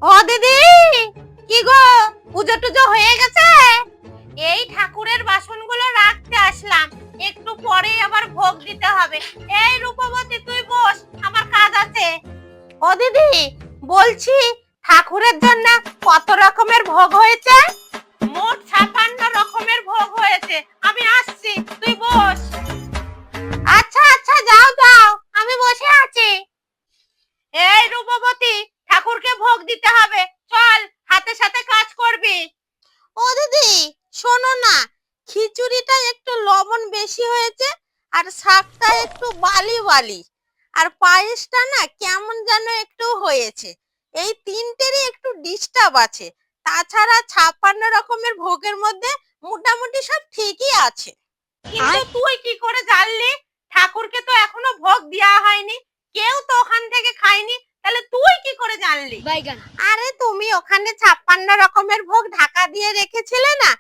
ও দিদি, কি গো, পুজো টুজো হয়ে গেছে? এই ঠাকুরের বাসনগুলো রাখতে আসলাম, একটু পরে আবার ভোগ দিতে হবে। এই রূপবতী তুই বস, আমার কাজ আছে। ও দিদি, বলছি ঠাকুরের জন্য কত রকমের ভোগ হয়েছে? মোট 56 রকমের ভোগ হয়েছে। আমি আসছি, তুই বস। আচ্ছা আচ্ছা, যাও যাও, আমি বসে আছি। এই রূপবতী, ঠাকুরকে ভোগ দিতে হবে, চল হাতে সাথে কাজ করবি। ও দিদি, শোনো না, খিচুড়িটা একটু লবণ বেশি হয়েছে, আর শাকটা একটু বালি বালি, আর পায়েসটা না কেমন যেন একটু হয়েছে। এই তিনটেরই একটু ডিস্টার্ব আছে। তাছাড়া 56 রকমের ভোগের মধ্যে মোটামুটি সব ঠিকই আছে। কিন্তু তুই কি করে জানলি? ঠাকুরকে তো এখনো ভোগ দেওয়া হয়নি, কেউ তো ওখান থেকে খায়নি, তাহলে তুই কি করে জানলি? আরে তুমি ওখানে 56 রকমের ভোগ ঢাকা দিয়ে রেখেছিলে না,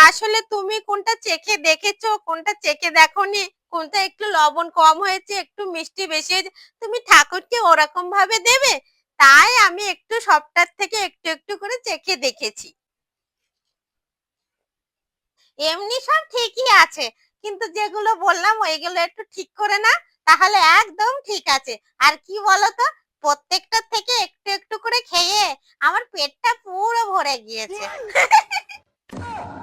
আসলে তুমি কোনটা চেখে দেখেছো, কোনটা চেখে দেখোনি, কোনটা একটু লবণ কম হয়েছে, একটু মিষ্টি বেশি হয়েছে, তুমি ঠাকুরকে ওরকম ভাবে দেবে? তাই আমি একটু সবটার থেকে একটু একটু করে চেখে দেখেছি। এমনি সব ঠিকই আছে, কিন্তু যেগুলো বললাম ওইগুলো একটু ঠিক করে না, তাহলে একদম ঠিক আছে। আর কি বলতো, প্রত্যেকটা থেকে একটু একটু করে খেয়ে আমার পেটটা পুরো ভরে গিয়েছে।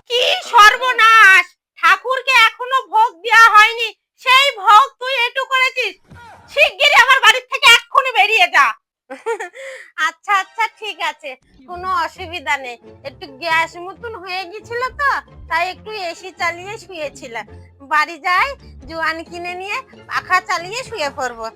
কি সর্বনাশ, ঠাকুরকে এখনো ভোগ দেওয়া হয়নি, সেই ভোগ তুই এটু করেছিস? শিগগিরই আমার বাড়ি থেকে এক্ষুনি বেরিয়ে যা। আচ্ছা আচ্ছা, ঠিক আছে, কোনো অসুবিধা নেই। একটু গ্যাস মতন হয়ে গিয়েছিল তো, তাই একটু এসি চালিয়ে শুয়েছিলাম। বাড়ি যাই, জোয়ান কিনে নিয়ে পাখা চালিয়ে শুয়ে পড়বো।